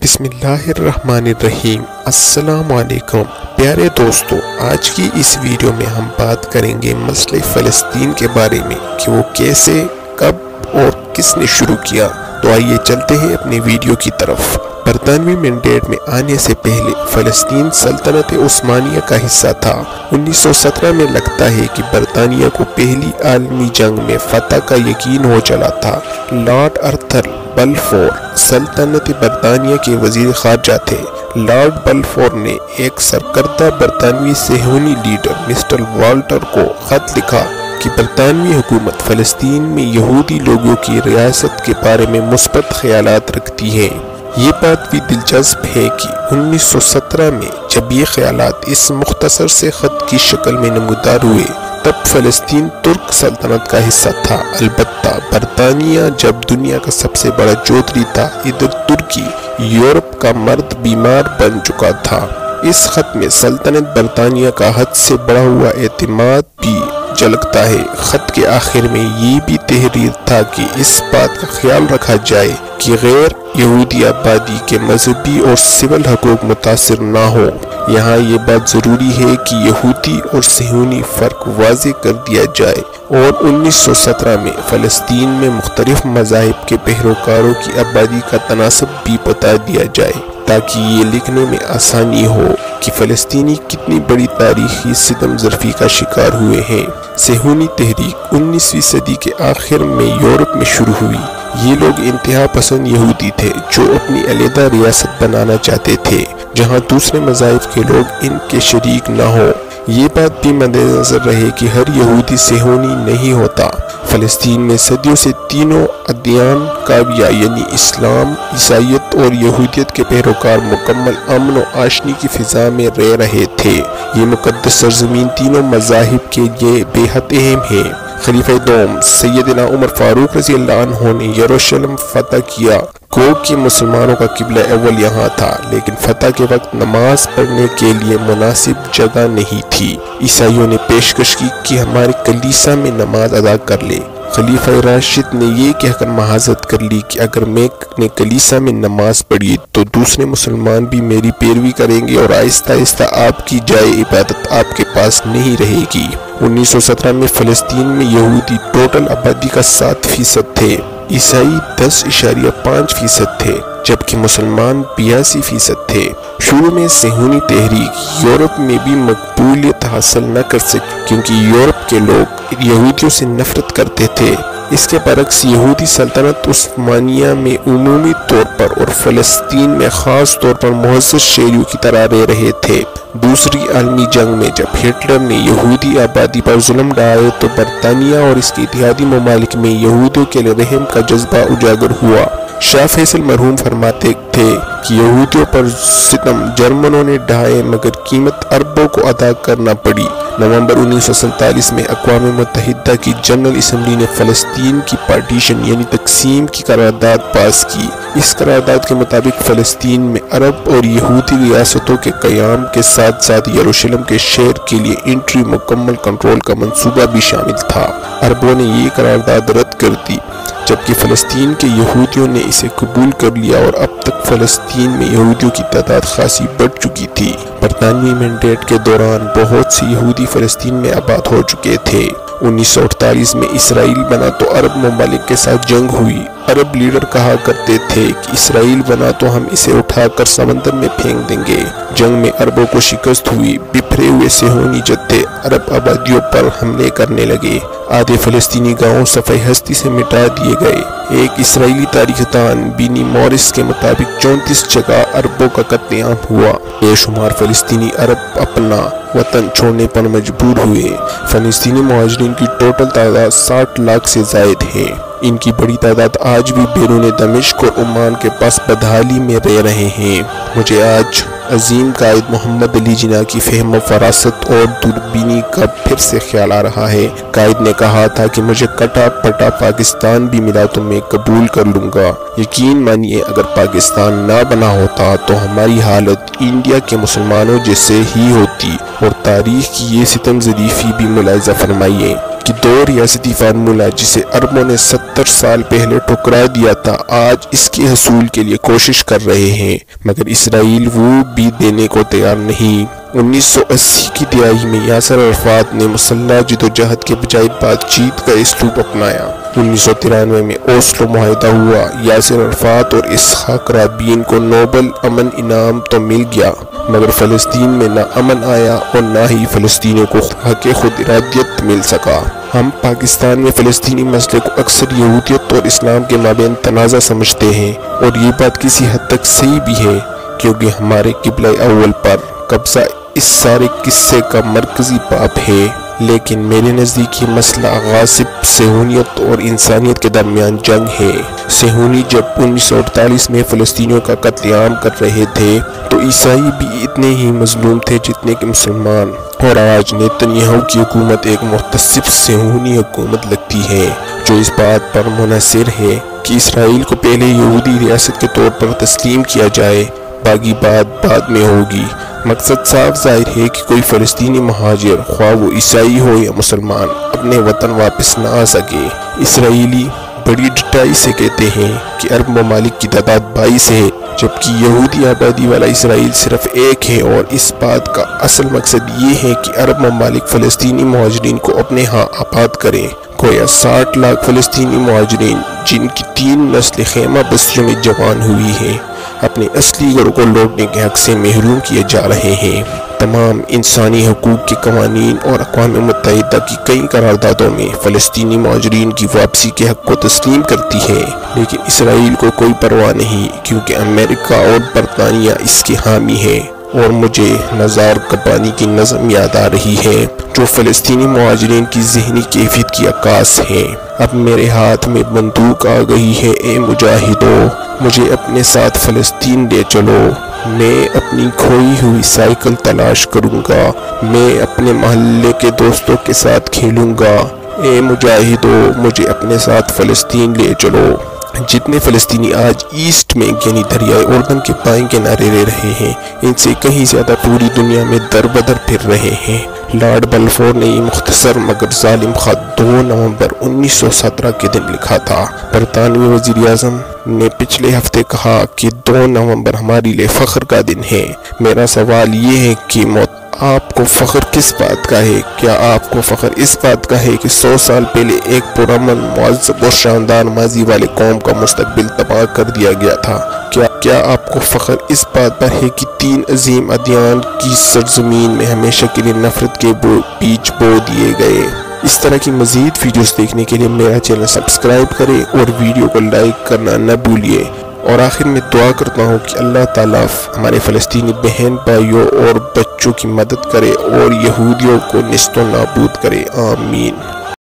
بسم اللہ الرحمن الرحیم۔ السلام علیکم پیارے دوستو، آج کی اس ویڈیو میں ہم بات کریں گے مسئلہ فلسطین کے بارے میں کہ وہ کیسے، کب اور کس نے شروع کیا۔ تو آئیے چلتے ہیں اپنی ویڈیو کی طرف۔ برطانوی مینڈیٹ میں آنے سے پہلے فلسطین سلطنت عثمانیہ کا حصہ تھا۔ 1917 میں لگتا ہے کہ برطانیہ کو پہلی عالمی جنگ میں فتح کا یقین ہو چلا تھا۔ لارڈ آرتھر بلفور سلطنت برطانیہ کے وزیر خارجہ تھے۔ لارڈ بلفور نے ایک سرکردہ برطانوی صہیونی لیڈر مسٹر والٹر کو خط لکھا کہ برطانوی حکومت فلسطین میں یہودی لوگوں کی ریاست کے بارے میں مثبت خیالات رکھتی ہے۔ یہ بات بھی دلچسپ ہے کہ 1917 میں جب یہ خیالات اس مختصر سے خط کی شکل میں نمودار ہوئے تب فلسطین ترک سلطنت کا حصہ تھا۔ البتہ برطانیہ جب دنیا کا سب سے بڑا چودھری تھا، ادھر ترکی یورپ کا مرد بیمار بن چکا تھا۔ اس خط میں سلطنت برطانیہ کا حد سے بڑا ہوا اعتماد بھی جھلکتا ہے۔ خط کے آخر میں یہ بھی تحریر تھا کہ اس بات کا خیال رکھا جائے کہ غیر یہودی آبادی کے مذہبی اور سول حقوق متاثر نہ ہو۔ یہاں یہ بات ضروری ہے کہ یہودی اور صہیونی فرق واضح کر دیا جائے، اور 1917 میں فلسطین میں مختلف مذاہب کے پیروکاروں کی آبادی کا تناسب بھی بتا دیا جائے تاکہ یہ لکھنے میں آسانی ہو کہ فلسطینی کتنی بڑی تاریخی ستم ظرفی کا شکار ہوئے ہیں۔ صہیونی تحریک 19ویں صدی کے آخر میں یورپ میں شروع ہوئی۔ یہ لوگ انتہا پسند یہودی تھے جو اپنی علیحدہ ریاست بنانا چاہتے تھے جہاں دوسرے مذاہب کے لوگ ان کے شریک نہ ہوں۔ یہ بات بھی مد نظر رہے کہ ہر یہودی صہیونی نہیں ہوتا۔ فلسطین میں صدیوں سے تینوں ادیان کاویہ یعنی اسلام، عیسائیت اور یہودیت کے پیروکار مکمل امن و آشتی کی فضا میں رہ رہے تھے۔ یہ مقدس سرزمین تینوں مذاہب کے لیے بے حد اہم ہے۔ خلیفہ دوم سیدنا عمر فاروق رضی اللہ عنہ نے یروشلم فتح کیا۔ گو کہ مسلمانوں کا قبلہ اول یہاں تھا، لیکن فتح کے وقت نماز پڑھنے کے لیے مناسب جگہ نہیں تھی۔ عیسائیوں نے پیشکش کی کہ ہمارے کلیسا میں نماز ادا کر لے۔ خلیفہ راشد نے یہ کہہ کر محاذت کر لی کہ اگر میں نے کلیسا میں نماز پڑھی تو دوسرے مسلمان بھی میری پیروی کریں گے اور آہستہ آہستہ آپ کی جائے عبادت آپ کے پاس نہیں رہے گی۔ 1917 میں فلسطین میں یہودی ٹوٹل آبادی کا 7% تھے، عیسائی 10.5% تھے، جبکہ مسلمان 82% تھے۔ شروع میں صہیونی تحریک یورپ میں بھی مقبولیت حاصل نہ کر سکی کیونکہ یورپ کے لوگ یہودیوں سے نفرت کرتے تھے۔ اس کے برعکس یہودی سلطنت عثمانیہ میں عمومی طور پر اور فلسطین میں خاص طور پر معزز شہریوں کی طرح رہ رہے تھے۔ دوسری عالمی جنگ میں جب ہٹلر نے یہودی آبادی پر ظلم ڈھائے تو برطانیہ اور اس کے اتحادی ممالک میں یہودیوں کے لیے رحم کا جذبہ اجاگر ہوا۔ شاہ فیصل مرحوم فرماتے تھے کہ یہودیوں پر ستم جرمنوں نے ڈھائے مگر قیمت عربوں کو ادا کرنا پڑی۔ نومبر 1947 میں اقوام متحدہ کی جنرل اسمبلی نے فلسطین کی پارٹیشن یعنی تقسیم کی قرارداد پاس کی۔ اس قرارداد کے مطابق فلسطین میں عرب اور یہودی ریاستوں کے قیام کے ساتھ ساتھ یروشلم کے شہر کے لیے انٹری مکمل کنٹرول کا منصوبہ بھی شامل تھا۔ عربوں نے یہ قرارداد رد کر دی جبکہ فلسطین کے یہودیوں نے اسے قبول کر لیا، اور اب تک فلسطین میں یہودیوں کی تعداد خاصی بڑھ چکی تھی۔ برطانوی مینڈیٹ کے دوران بہت سے یہودی فلسطین میں آباد ہو چکے تھے۔ 1948 میں اسرائیل بنا تو عرب ممالک کے ساتھ جنگ ہوئی۔ عرب لیڈر کہا کرتے تھے کہ اسرائیل بنا تو ہم اسے اٹھا کر سمندر میں پھینک دیں گے۔ جنگ میں عربوں کو شکست ہوئی۔ بکھرے ہوئے صہیونی جتھے عرب آبادیوں پر حملے کرنے لگے۔ آدھے فلسطینی گاؤں صفحہ ہستی سے مٹا دیے گئے۔ ایک اسرائیلی تاریخ دان بینی مورس کے مطابق 34 جگہ عربوں کا قتل عام ہوا۔ بے شمار فلسطینی عرب اپنا وطن چھوڑنے پر مجبور ہوئے۔ فلسطینی مہاجرین کی ٹوٹل تعداد 60 لاکھ سے زائد ہے۔ ان کی بڑی تعداد آج بھی بیرون دمشق اور عمان کے پاس بدحالی میں رہ رہے ہیں۔ مجھے آج عظیم قائد محمد علی جناح کی فہم و فراست اور دوربینی کا پھر سے خیال آ رہا ہے۔ قائد نے کہا تھا کہ مجھے کٹا پٹا پاکستان بھی ملا تو میں قبول کر لوں گا۔ یقین مانیے اگر پاکستان نہ بنا ہوتا تو ہماری حالت انڈیا کے مسلمانوں جیسے ہی ہوتی، اور تاریخ کی یہ ستم ظریفی بھی ملاحظہ فرمائیے۔ کہ دو ریاستی فارمولہ جسے عربوں نے 70 سال پہلے ٹھکرا دیا تھا آج اس کے حصول کے لیے کوشش کر رہے ہیں، مگر اسرائیل وہ بھی دینے کو تیار نہیں۔ 1980 کی دہائی میں یاسر عرفات نے مسلح جدوجہد کے بجائے بات چیت کا اسلوب اپنایا۔ 1993 میں اوسلو معاہدہ ہوا۔ یاسر عرفات اور اسحاق رابین کو نوبل امن انعام تو مل گیا، مگر فلسطین میں نہ امن آیا اور نہ ہی فلسطینیوں کو حق خود ارادیت مل سکا۔ ہم پاکستان میں فلسطینی مسئلے کو اکثر یہودیت اور اسلام کے مابین تنازع سمجھتے ہیں، اور یہ بات کسی حد تک صحیح بھی ہے، کیونکہ ہمارے قبلہ اول پر قبضہ اس سارے قصے کا مرکزی باب ہے۔ لیکن میرے نزدیک یہ مسئلہ غاصب صہیونیت اور انسانیت کے درمیان جنگ ہے۔ صہیونی جب 1948 میں فلسطینیوں کا قتل عام کر رہے تھے تو عیسائی بھی اتنے ہی مظلوم تھے جتنے کہ مسلمان، اور آج نیتنیاہو کی حکومت ایک متعصب صہیونی حکومت لگتی ہے جو اس بات پر منحصر ہے کہ اسرائیل کو پہلے یہودی ریاست کے طور پر تسلیم کیا جائے، باقی بات بعد میں ہوگی۔ مقصد صاف ظاہر ہے کہ کوئی فلسطینی مہاجر، خواہ وہ عیسائی ہو یا مسلمان، اپنے وطن واپس نہ آ سکے۔ اسرائیلی بڑی ڈٹائی سے کہتے ہیں کہ عرب ممالک کی تعداد 22 ہے، جبکہ یہودی آبادی والا اسرائیل صرف 1 ہے، اور اس بات کا اصل مقصد یہ ہے کہ عرب ممالک فلسطینی مہاجرین کو اپنے ہاں آباد کریں۔ گویا 60 لاکھ فلسطینی مہاجرین جن کی 3 نسلیں خیمہ بستیوں میں جوان ہوئی ہیں، اپنے اصلی گھروں کو لوٹنے کے حق سے محروم کیے جا رہے ہیں۔ تمام انسانی حقوق کے قوانین اور اقوام متحدہ کی کئی قراردادوں میں فلسطینی مہاجرین کی واپسی کے حق کو تسلیم کرتی ہے، لیکن اسرائیل کو کوئی پرواہ نہیں، کیونکہ امریکہ اور برطانیہ اس کے حامی ہے۔ اور مجھے نزار قبانی کی نظم یاد آ رہی ہے جو فلسطینی مہاجرین کی ذہنی کیفیت کی عکاس ہے۔ اب میرے ہاتھ میں بندوق آ گئی ہے، اے مجاہدو، مجھے اپنے ساتھ فلسطین لے چلو۔ میں اپنی کھوئی ہوئی سائیکل تلاش کروں گا، میں اپنے محلے کے دوستوں کے ساتھ کھیلوں گا۔ اے مجاہدو، مجھے اپنے ساتھ فلسطین لے چلو۔ جتنے فلسطینی آج ایسٹ میں یعنی دریائے اردن کے بائیں کنارے رہ رہے ہیں، ان سے کہیں زیادہ پوری دنیا میں در بدر پھر رہے ہیں۔ لارڈ بلفور نے یہ مختصر مگر ظالم خط 2 نومبر 1917 کے دن لکھا تھا۔ برطانوی وزیر اعظم نے پچھلے ہفتے کہا کہ 2 نومبر ہمارے لیے فخر کا دن ہے۔ میرا سوال یہ ہے کہ آپ کو فخر کس بات کا ہے؟ کیا آپ کو فخر اس بات کا ہے کہ 100 سال پہلے ایک پرامن، مہذب اور شاندار ماضی والے قوم کا مستقبل تباہ کر دیا گیا تھا؟ کیا آپ کو فخر اس بات پر ہے کہ 3 عظیم ادیان کی سرزمین میں ہمیشہ کے لیے نفرت کے بیج بو دیے گئے؟ اس طرح کی مزید ویڈیوز دیکھنے کے لیے میرا چینل سبسکرائب کریں اور ویڈیو کو لائک کرنا نہ بھولیے۔ اور آخر میں دعا کرتا ہوں کہ اللہ تعالیٰ ہمارے فلسطینی بہن بھائیوں اور بچوں کی مدد کرے اور یہودیوں کو نیست و نابود کرے، آمین۔